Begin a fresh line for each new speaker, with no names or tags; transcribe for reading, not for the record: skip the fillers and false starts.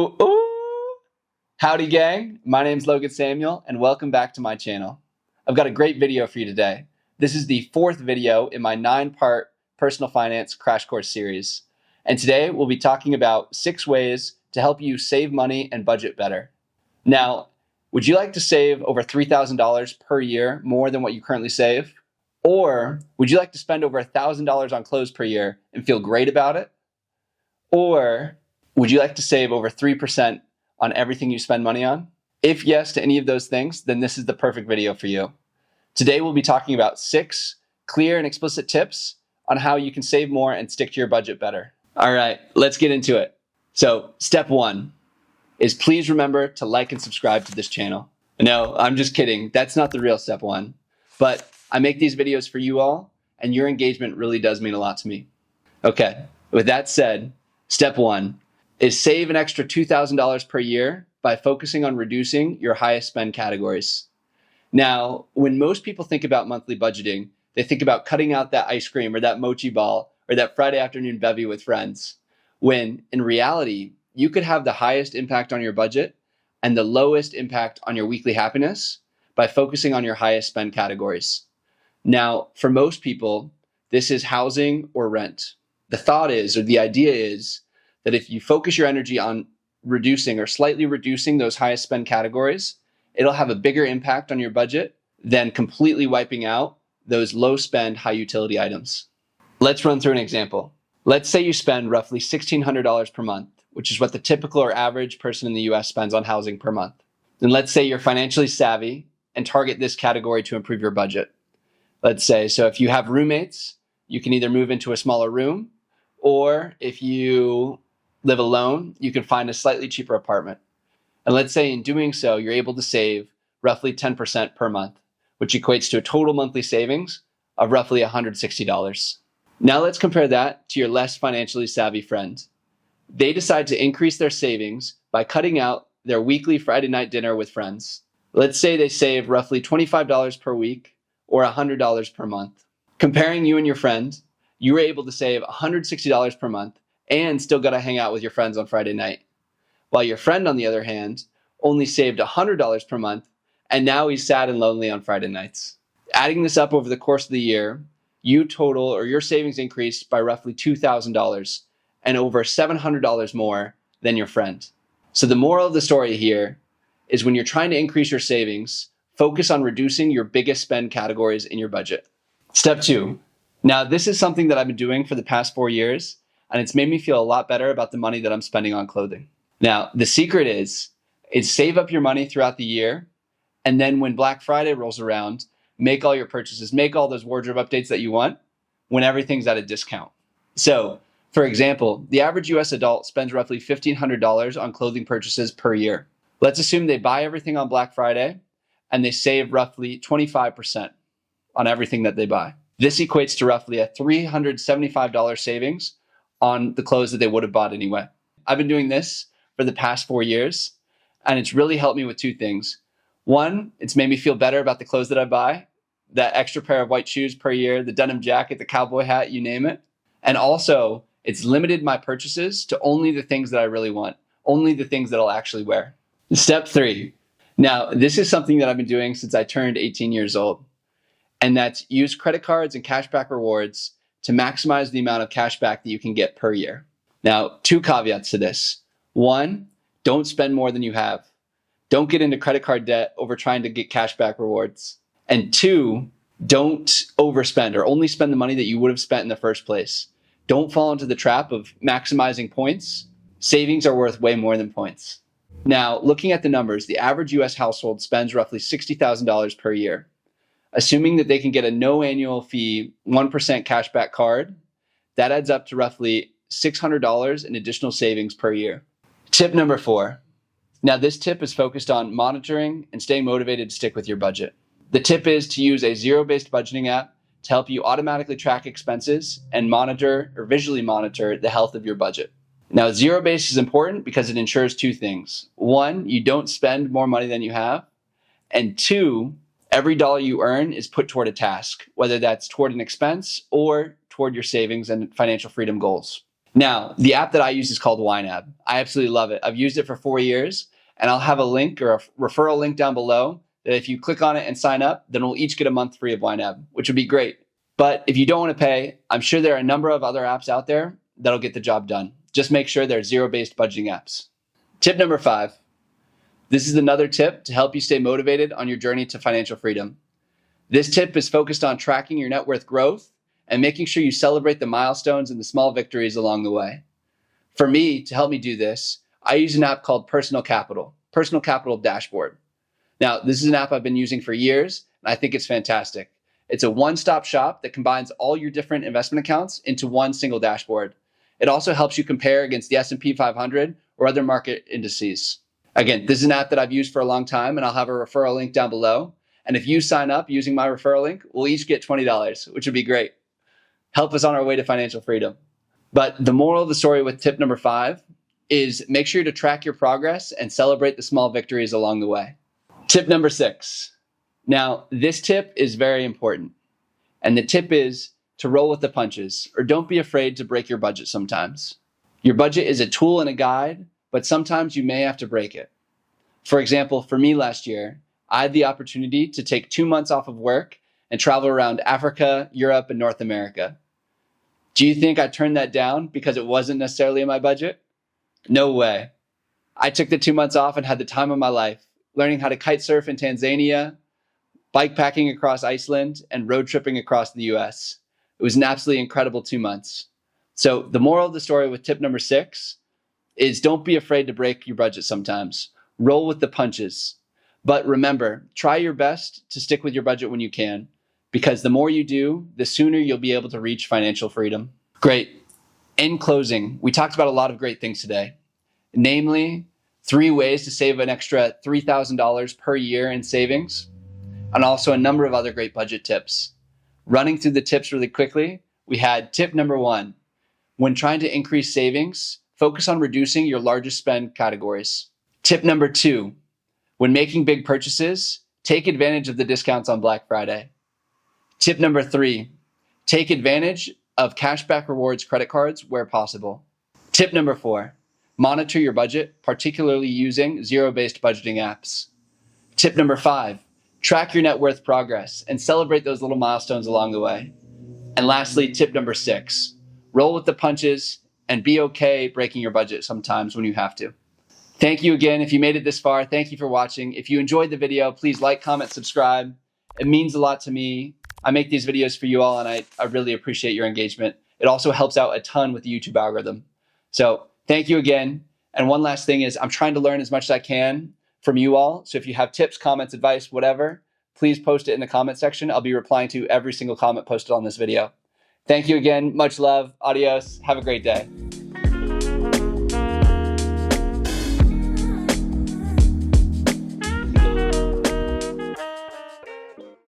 Ooh, ooh. Howdy gang, my name's Logan Samuel and welcome back to my channel. I've got a great video for you today. This is the fourth video in my 9-part personal finance crash course series. And today we'll be talking about 6 ways to help you save money and budget better. Now, would you like to save over $3,000 per year more than what you currently save? Or would you like to spend over $1,000 on clothes per year and feel great about it? Or would you like to save over 3% on everything you spend money on? If yes to any of those things, then this is the perfect video for you. Today we'll be talking about 6 clear and explicit tips on how you can save more and stick to your budget better. All right, let's get into it. So step 1 is please remember to like and subscribe to this channel. No, I'm just kidding. That's not the real step 1. But I make these videos for you all, and your engagement really does mean a lot to me. Okay, with that said, step 1 is save an extra $2,000 per year by focusing on reducing your highest spend categories. Now, when most people think about monthly budgeting, they think about cutting out that ice cream or that mochi ball or that Friday afternoon bevy with friends, when in reality, you could have the highest impact on your budget and the lowest impact on your weekly happiness by focusing on your highest spend categories. Now, for most people, this is housing or rent. The thought is, or the idea is, that if you focus your energy on reducing or slightly reducing those highest spend categories, it'll have a bigger impact on your budget than completely wiping out those low spend, high utility items. Let's run through an example. Let's say you spend roughly $1,600 per month, which is what the typical or average person in the US spends on housing per month. Then let's say you're financially savvy and target this category to improve your budget. Let's say, so if you have roommates, you can either move into a smaller room, or if you live alone, you can find a slightly cheaper apartment. And let's say in doing so, you're able to save roughly 10% per month, which equates to a total monthly savings of roughly $160. Now let's compare that to your less financially savvy friend. They decide to increase their savings by cutting out their weekly Friday night dinner with friends. Let's say they save roughly $25 per week or $100 per month. Comparing you and your friend, you were able to save $160 per month and still got to hang out with your friends on Friday night. While your friend, on the other hand, only saved $100 per month, and now he's sad and lonely on Friday nights. Adding this up over the course of the year, your savings increased by roughly $2,000 and over $700 more than your friend. So the moral of the story here is when you're trying to increase your savings, focus on reducing your biggest spend categories in your budget. Step 2. Now, this is something that I've been doing for the past 4 years, and it's made me feel a lot better about the money that I'm spending on clothing. Now, the secret is save up your money throughout the year, and then when Black Friday rolls around, make all your purchases, make all those wardrobe updates that you want when everything's at a discount. So, for example, the average US adult spends roughly $1,500 on clothing purchases per year. Let's assume they buy everything on Black Friday, and they save roughly 25% on everything that they buy. This equates to roughly a $375 savings on the clothes that they would have bought anyway. I've been doing this for the past 4 years, and it's really helped me with 2 things. 1, it's made me feel better about the clothes that I buy, that extra pair of white shoes per year, the denim jacket, the cowboy hat, you name it. And also, it's limited my purchases to only the things that I really want, only the things that I'll actually wear. Step 3. Now, this is something that I've been doing since I turned 18 years old, and that's use credit cards and cashback rewards to maximize the amount of cash back that you can get per year. Now, 2 caveats to this. 1, don't spend more than you have. Don't get into credit card debt over trying to get cashback rewards. And 2, don't overspend or only spend the money that you would have spent in the first place. Don't fall into the trap of maximizing points. Savings are worth way more than points. Now, looking at the numbers, the average US household spends roughly $60,000 per year. Assuming that they can get a no annual fee 1% cashback card, that adds up to roughly $600 in additional savings per year. Tip number 4. Now, this tip is focused on monitoring and staying motivated to stick with your budget. The tip is to use a zero-based budgeting app to help you automatically track expenses and monitor or visually monitor the health of your budget. Now, zero-based is important because it ensures 2 things. 1, you don't spend more money than you have. And 2, every dollar you earn is put toward a task, whether that's toward an expense or toward your savings and financial freedom goals. Now, the app that I use is called YNAB. I absolutely love it. I've used it for 4 years, and I'll have a link or a referral link down below that if you click on it and sign up, then we'll each get a month free of YNAB, which would be great. But if you don't want to pay, I'm sure there are a number of other apps out there that'll get the job done. Just make sure they're zero-based budgeting apps. Tip number 5. This is another tip to help you stay motivated on your journey to financial freedom. This tip is focused on tracking your net worth growth and making sure you celebrate the milestones and the small victories along the way. For me, to help me do this, I use an app called Personal Capital Dashboard. Now, this is an app I've been using for years, and I think it's fantastic. It's a one-stop shop that combines all your different investment accounts into one single dashboard. It also helps you compare against the S&P 500 or other market indices. Again, this is an app that I've used for a long time, and I'll have a referral link down below. And if you sign up using my referral link, we'll each get $20, which would be great. Help us on our way to financial freedom. But the moral of the story with tip number 5 is make sure to track your progress and celebrate the small victories along the way. Tip number 6. Now, this tip is very important. And the tip is to roll with the punches, or don't be afraid to break your budget sometimes. Your budget is a tool and a guide, but sometimes you may have to break it. For example, for me last year, I had the opportunity to take 2 months off of work and travel around Africa, Europe, and North America. Do you think I turned that down because it wasn't necessarily in my budget? No way. I took the 2 months off and had the time of my life, learning how to kite surf in Tanzania, bike packing across Iceland, and road tripping across the US. It was an absolutely incredible 2 months. So the moral of the story with tip number 6 is don't be afraid to break your budget sometimes. Roll with the punches. But remember, try your best to stick with your budget when you can, because the more you do, the sooner you'll be able to reach financial freedom. Great. In closing, we talked about a lot of great things today, namely 3 ways to save an extra $3,000 per year in savings, and also a number of other great budget tips. Running through the tips really quickly, we had tip number 1. When trying to increase savings, focus on reducing your largest spend categories. Tip number 2, when making big purchases, take advantage of the discounts on Black Friday. Tip number 3, take advantage of cashback rewards credit cards where possible. Tip number 4, monitor your budget, particularly using zero-based budgeting apps. Tip number 5, track your net worth progress and celebrate those little milestones along the way. And lastly, tip number 6, roll with the punches and be okay breaking your budget sometimes when you have to. Thank you again. If you made it this far, thank you for watching. If you enjoyed the video, please like, comment, subscribe. It means a lot to me. I make these videos for you all, and I really appreciate your engagement. It also helps out a ton with the YouTube algorithm. So thank you again. And one last thing is I'm trying to learn as much as I can from you all. So if you have tips, comments, advice, whatever, please post it in the comment section. I'll be replying to every single comment posted on this video. Thank you again. Much love. Adios. Have a great day.